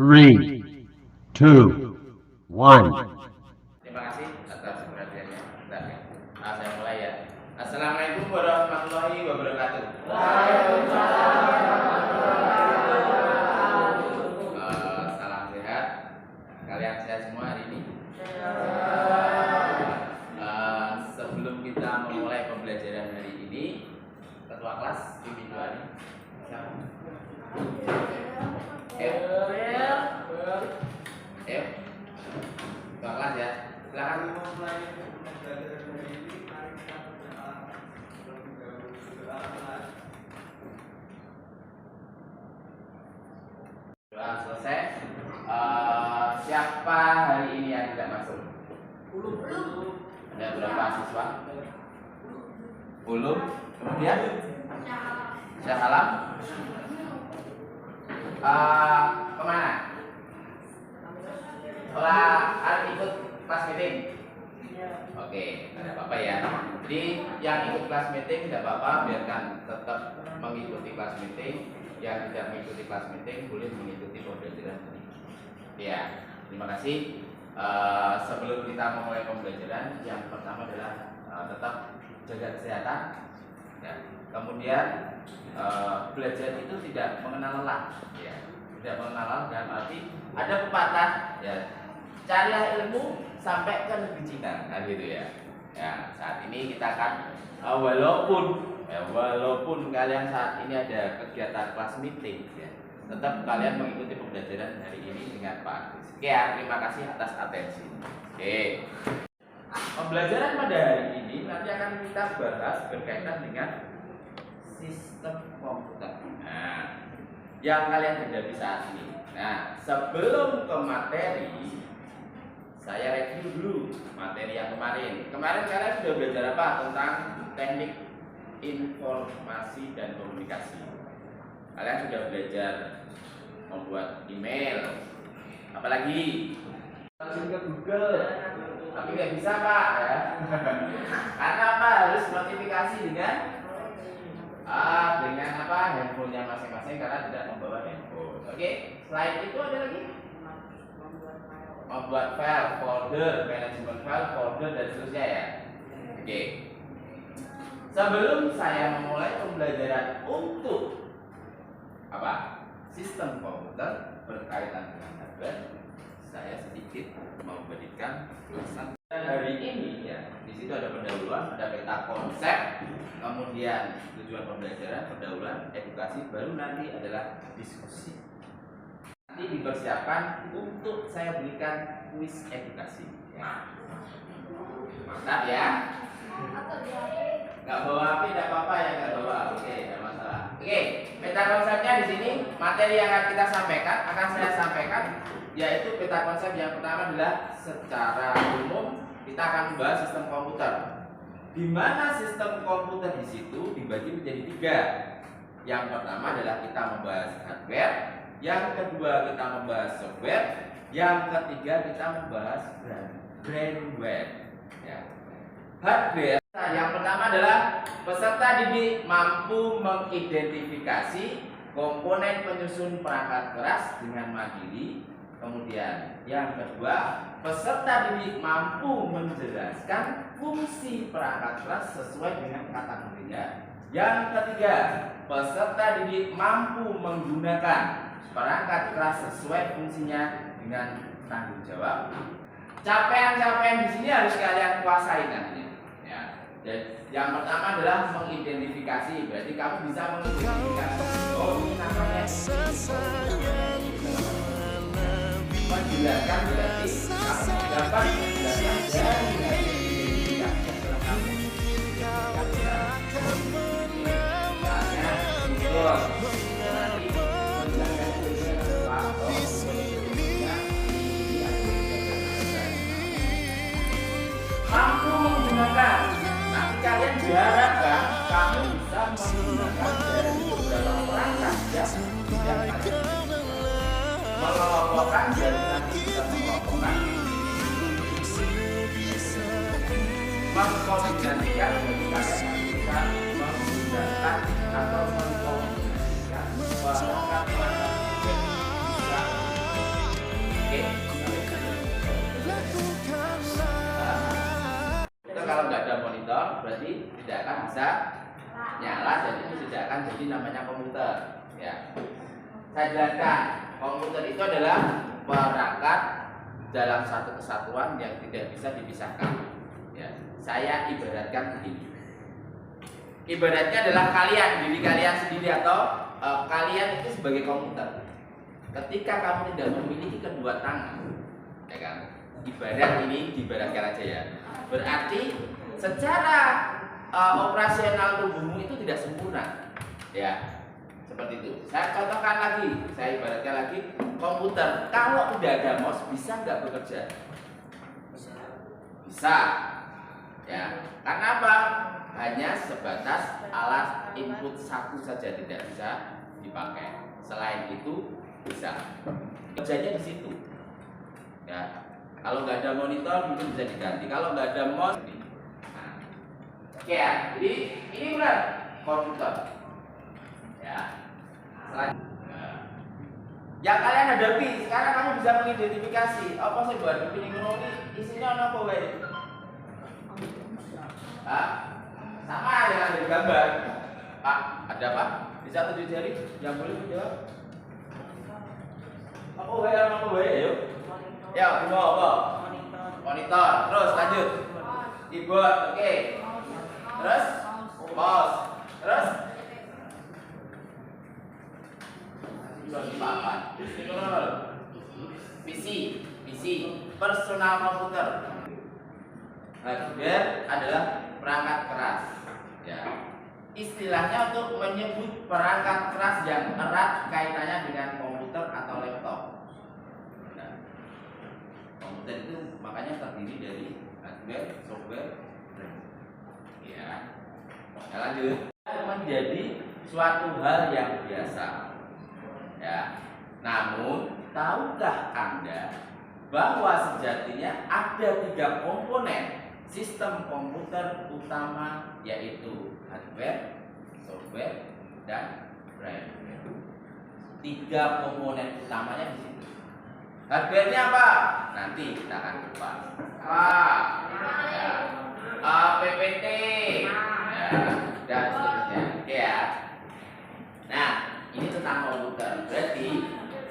3, 2, 1. Terima kasih atas perhatiannya. Bentar ya. Saya mulai ya. Assalamualaikum warahmatullahi wabarakatuh. Salam sehat. Kalian sehat semua hari ini? Sebelum kita memulai pembelajaran hari ini, ketua kelas pimpin doa nih. Siapa? Ketua kelas ya. Silakan. Doa selesai. Siapa hari ini yang tidak masuk? Ada berapa siswa? 10. Kemudian Syah Alam. Kemana? Setelah ikut kelas meeting. Oke, tidak ada apa-apa ya. Jadi yang ikut kelas meeting tidak apa-apa, biarkan tetap mengikuti kelas meeting. Yang tidak mengikuti kelas meeting boleh mengikuti pembelajaran ini. Ya, terima kasih. Sebelum kita memulai pembelajaran, yang pertama adalah tetap jaga kesehatan. Ya. Kemudian belajar itu tidak mengenal lelah. Ya. Tidak mengenal lelah dalam arti ada pepatah. Ya. Carilah ilmu sampai ke negeri Cina, nah gitu ya. Ya, saat ini kita akan walaupun kalian saat ini ada kegiatan kelas meeting, ya, tetap kalian mengikuti pembelajaran hari ini dengan Pak Agus. Oke ya, terima kasih atas atensi. Oke. Pembelajaran pada hari ini nanti akan kita bahas berkaitan dengan sistem komputer. Nah, yang kalian hadapi saat ini. Nah, sebelum ke materi, saya review dulu materi yang kemarin. Kemarin kalian sudah belajar apa tentang teknik informasi dan komunikasi. Kalian sudah belajar membuat email, apalagi langsung ke Google. Tapi nggak bisa Pak ya. Karena apa? Harus notifikasi dengan apa handphonenya masing-masing karena tidak membawa handphone. Oke. Selain itu ada lagi membuat file, folder, manajemen file, folder dan seterusnya ya. Oke. Sebelum saya memulai pembelajaran untuk apa? Sistem komputer berkaitan dengan hardware, saya sedikit memberikan ulasan. Dan hari ini ya, di situ ada pendahuluan, ada peta konsep, kemudian tujuan pembelajaran, pendahuluan, edukasi, baru nanti adalah diskusi. Nanti dipersiapkan untuk saya berikan kuis edukasi. Ya. Mantap ya. Nggak bawa api, tidak apa-apa ya, nggak bawa. Oke, nggak masalah. Oke, peta konsepnya di sini. Materi yang akan kita sampaikan, akan saya sampaikan, yaitu peta konsep yang pertama adalah secara umum kita akan membahas sistem komputer. Di mana sistem komputer di situ dibagi menjadi 3. Yang pertama adalah kita membahas hardware, yang kedua kita membahas software, yang ketiga kita membahas brainware. Ya. Hardware yang pertama adalah peserta didik mampu mengidentifikasi komponen penyusun perangkat keras dengan mandiri. Kemudian yang kedua, peserta didik mampu menjelaskan fungsi perangkat keras sesuai dengan kategorinya. Yang ketiga, peserta didik mampu menggunakan perangkat keras sesuai fungsinya dengan tanggung jawab. Capaian-capaian di sini harus kalian kuasai nantinya. Ya. Dan yang pertama adalah mengidentifikasi. Berarti kamu bisa mengidentifikasi. Oh, ini namanya. Menjelaskan berarti kamu dapat menjelaskan dari identifikasi yang lengkap. Mampu menggunakan. Nanti kalian diharapkan kamu bisa menggunakan dari beberapa perangkat yang mengelompokkan jadi nanti bisa mengelompokkan, mengkombinasikan, jadi kalian bisa menggunakan atau mengkombinasikan perangkat-perangkat yang bisa tadi tidak akan bisa nyala dan itu tidak akan jadi namanya komputer. Ya, saya jelaskan, komputer itu adalah perangkat dalam satu kesatuan yang tidak bisa dipisahkan. Ya, saya ibaratkan begini. Ibaratnya adalah kalian, diri kalian sendiri atau kalian itu sebagai komputer. Ketika kamu tidak memiliki kedua tangan, ya kan? Ibarat ini diibaratkan aja ya. Berarti secara operasional tubuhmu itu tidak sempurna. Ya. Seperti itu. Saya contohkan lagi, saya ibaratkan lagi komputer. Kalau tidak ada mouse bisa nggak bekerja? Bisa. Ya. Karena apa? Hanya sebatas alat input satu saja tidak bisa dipakai. Selain itu bisa. Kerjanya di situ. Ya. Kalau nggak ada monitor mungkin bisa diganti. Kalau nggak ada mouse, nah. Oke ya. Jadi ini benar komputer. Ya. Yang kalian hadapi sekarang kamu bisa mengidentifikasi apa sih buat ini isinya apa wae? Sama yang ada di gambar. Pak, ada apa? Bisa tunjuk jari yang boleh menjawab. Apa wae? Ayo. Ya, apa? Monitor. Terus lanjut. Keyboard, oke. Terus mouse. Terus PC, personal komputer. Hardware adalah perangkat keras. Ya. Istilahnya untuk menyebut perangkat keras yang erat kaitannya dengan komputer atau laptop. Nah, komputer itu makanya terdiri dari hardware, software, RAM. Ya. Nah, lanjut. Menjadi suatu hal yang biasa. Ya. Namun, tahukah Anda bahwa sejatinya ada 3 komponen sistem komputer utama, yaitu hardware, software, dan RAM. 3 komponen utamanya di situ. Hardware-nya apa? Nanti kita akan kupas. Ya. PPT, ya, dan seterusnya. Oke ya. Nah, ini tentang komputer. Berarti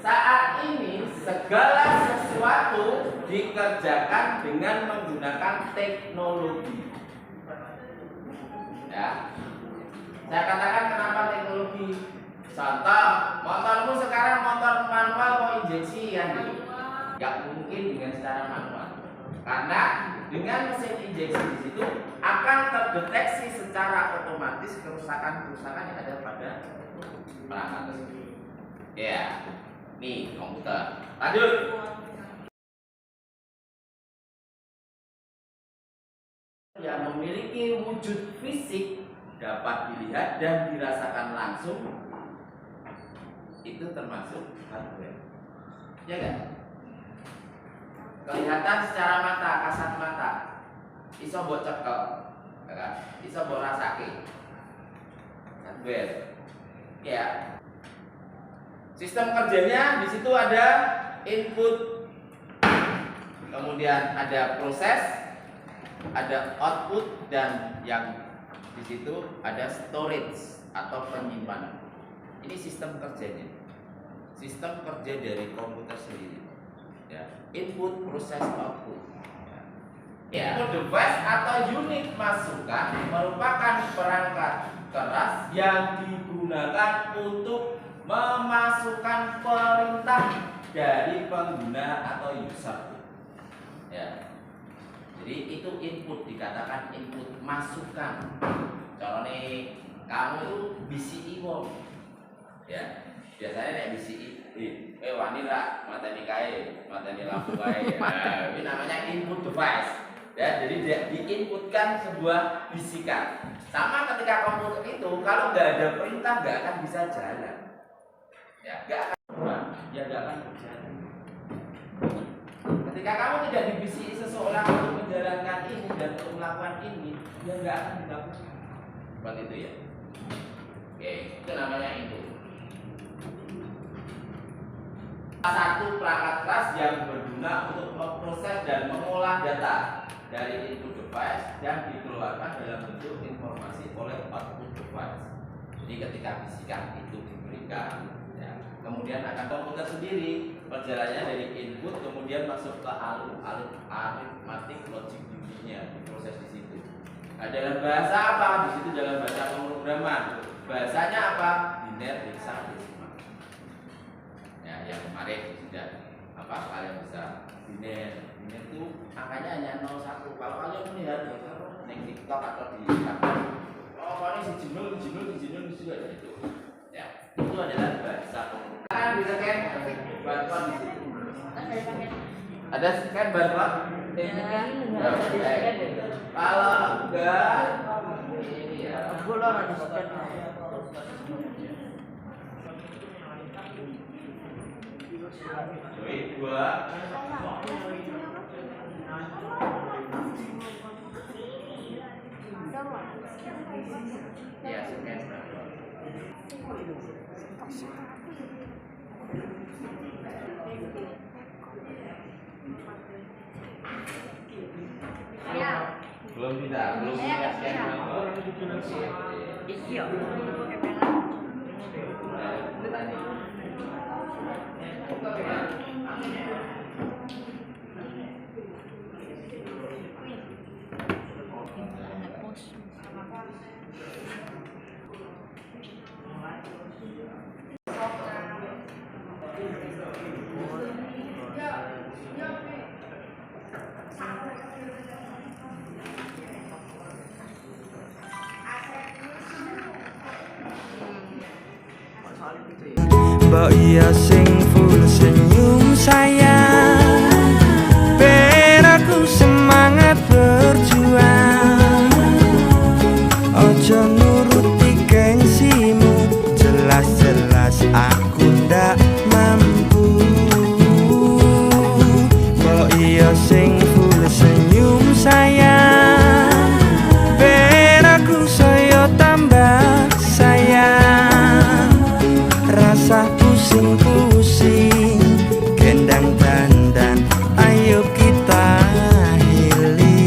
saat ini segala sesuatu dikerjakan dengan menggunakan teknologi. Ya, saya katakan kenapa teknologi. Contoh, motormu sekarang motor manual mau injeksi ya, nggak mungkin dengan secara manual. Karena dengan mesin injeksi di situ akan terdeteksi secara otomatis kerusakan-kerusakan yang ada pada perangkat tersebut. Ya. Nih komputer. Lanjut. Yang memiliki wujud fisik dapat dilihat dan dirasakan langsung itu termasuk hardware. Ya kan? Kelihatan secara mata, kasat mata. Iso mbok cekel, ya kan? Iso mbok rasake. Hardware. Ya. Sistem kerjanya di situ ada input, kemudian ada proses, ada output, dan yang di situ ada storage atau penyimpanan. Ini sistem kerjanya. Sistem kerja dari komputer sendiri. Ya, input, proses, output. Ya. Input device atau unit masukan merupakan perangkat keras yang digunakan untuk memasukkan perintah dari pengguna atau user. Ya. Jadi itu input, dikatakan input masukan. Contohnya kamu itu BCI wong. Ya. Biasanya nek BCI wani lah mateni kae, mateni lampu kae. Nah, ini namanya input device. Ya, jadi diinputkan sebuah bisikan. Sama ketika komputer itu kalau nggak ada perintah nggak akan bisa jalan. Ya, nggak akan berjalan. Ketika kamu tidak dibisiki seseorang untuk menjalankan ini dan untuk melakukan ini, dia nggak akan dilakukan. Seperti itu ya. Oke, itu namanya itu. Satu perangkat keras yang berguna untuk memproses dan mengolah data. dari input device dan dikeluarkan dalam bentuk informasi oleh output device. Jadi ketika bisikan itu diberikan, ya, kemudian akan komputer sendiri perjalanannya dari input kemudian masuk ke arithmetic logic unit-nya diproses di situ. Nah, dalam bahasa apa? Di situ dalam bahasa pemrograman. Bahasanya apa? Biner hexadesimal. Ya, yang kemarin sudah kalian bisa biner. Biner itu angkanya hanya 01. Kalau kalian melihat di TikTok atau di Instagram, ini si Jinul juga itu. Ya, itu adalah bahasa pemrograman. Kalian bisa scan barcode di situ. Ada scan barcode? Kalau enggak, ini ya. Dua. Ya, scan. Belum punya scan. Iya. Mbak iya sing full senyum sayang, ben aku semangat berjuang. Ojo nuruti gengsimu, jelas-jelas aku ndak mampu. Mbak iya sing full senyum sayang, ben aku saya tambah sayang. Rasa pusing-pusing, gendang dandan, ayo kita healing.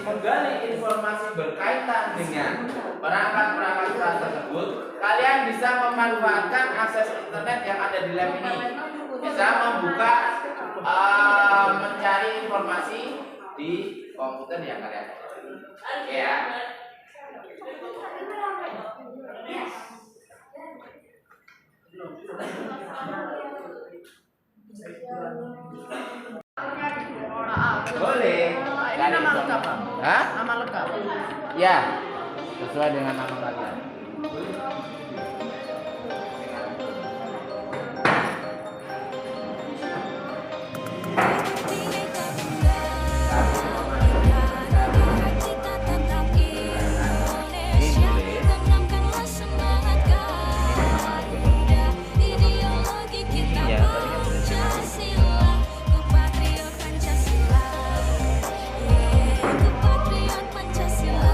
Menggali informasi berkaitan dengan perangkat-perangkat keras tersebut, kalian bisa memanfaatkan akses internet yang ada di lab ini. Bisa membuka, mencari informasi di komputer yang kalian. Oke ya. Boleh. Ini nama lengkap, Pak. Hah? Nama lengkap. Ya, sesuai dengan nama kalian. Pancasila.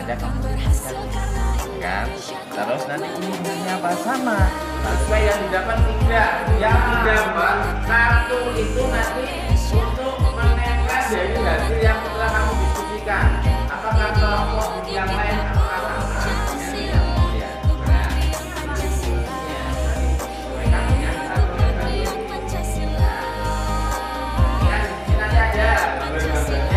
saja kamu kan. Terus nanti ini apa sama sesuai yang didapat tidak, yang didapat satu itu nanti untuk menempel dari hasil yang telah kamu diskusikan. Apakah kelompok yang lain apakah sama? Ya, benar. Nanti ada gambar-gambarnya,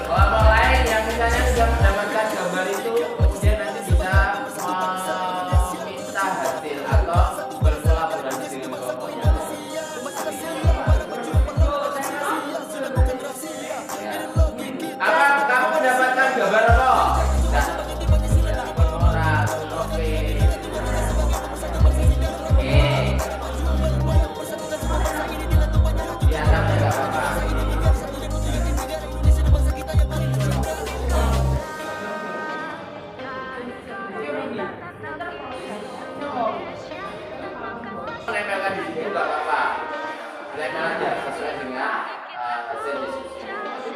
kelompok lain yang misalnya sudah mendapatkan gambar itu kemudian nanti bisa meminta hasil atau berkolaborasi dengan kelompoknya. Ya. Apa kamu mendapatkan gambar apa? Menempelkan di situ nggak apa-apa, menempel aja sesuai dengan hasil diskusi.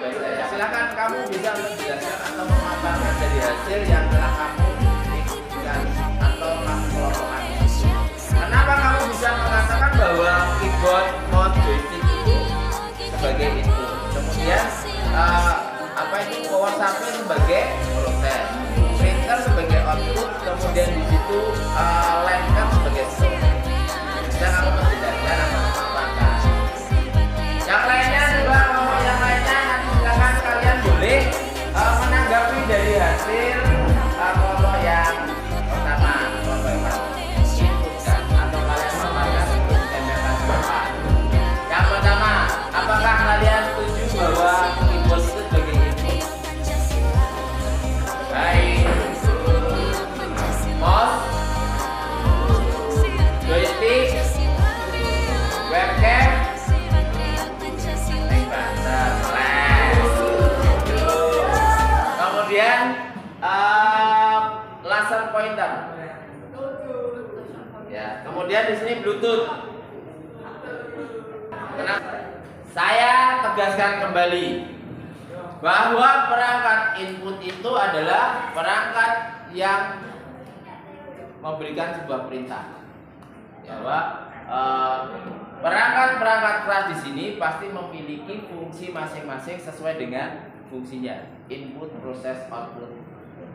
Baik saya silakan kamu bisa menjelaskan atau memaparkan dari hasil yang telah kamu diskusikan atau kamu kelompokkan. Kenapa kamu bisa mengatakan bahwa keyboard, mouse, joystick itu sebagai input, kemudian apa itu power supply sebagai proses, printer sebagai output, kemudian di situ lamp card sebagai source. Bisa kamu menjelaskan atau memaparkan. Yang lainnya juga ngomong yang lainnya nanti silakan kalian boleh menanggapi dari hasil kelompok yang pertama, kelompok yang inputkan atau kalian memaparkan untuk ditempelkan ke depan. Yang pertama, apakah kalian setuju bahwa keyboard itu sebagai input? Baik. Mouse, joystick, webcam, kemudian laser pointer. Ya, kemudian di sini Bluetooth. Kenapa? Saya tegaskan kembali bahwa perangkat input itu adalah perangkat yang memberikan sebuah perintah. Ya, bahwa perangkat-perangkat keras di sini pasti memiliki fungsi masing-masing sesuai dengan fungsinya, input, proses, output,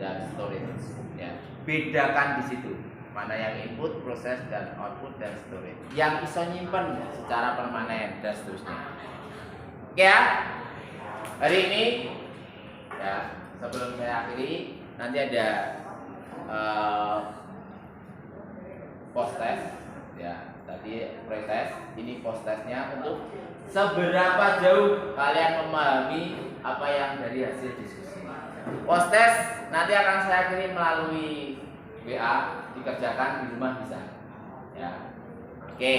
dan storage. Ya, bedakan di situ mana yang input, proses, dan output, dan storage. Yang bisa nyimpen secara permanen dan seterusnya. Oke ya, hari ini ya sebelum saya akhiri nanti ada post test. Ya, tadi pretest, ini post testnya untuk seberapa jauh kalian memahami apa yang dari hasil diskusi. Post test nanti akan saya kirim melalui WA, dikerjakan di rumah bisa. Ya, oke.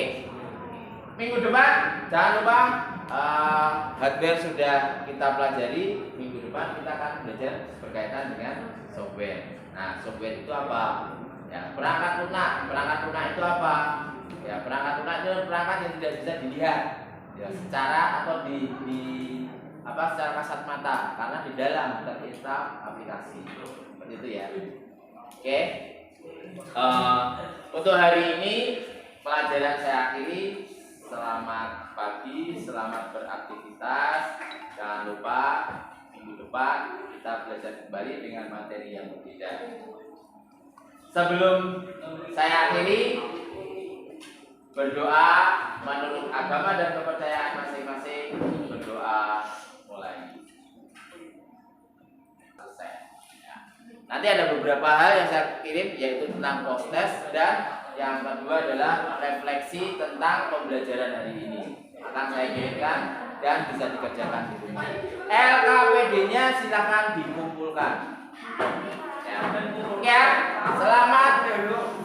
Minggu depan jangan lupa hardware sudah kita pelajari. Minggu depan kita akan belajar berkaitan dengan software. Nah, software itu apa? Ya, perangkat lunak. Perangkat lunak itu apa? Ya, perangkat lunak itu perangkat yang tidak bisa dilihat ya, secara atau secara kasat mata karena di dalam terinstall aplikasi. Seperti itu ya. Oke. Untuk hari ini pelajaran saya akhiri. Selamat pagi, selamat beraktivitas. Jangan lupa minggu depan kita belajar kembali dengan materi yang berbeda. Sebelum saya akhiri, berdoa menurut agama dan kepercayaan masing-masing. Berdoa mulai selesai. Ya. Nanti ada beberapa hal yang saya kirim yaitu tentang post test dan yang kedua adalah refleksi tentang pembelajaran hari ini. Akan saya kirimkan dan bisa dikerjakan di rumah. LKPD-nya silahkan dikumpulkan. Ya, selamat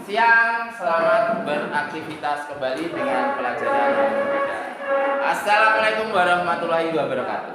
siang, selamat beraktivitas kembali dengan pelajaran yang berbeda. Assalamualaikum warahmatullahi wabarakatuh.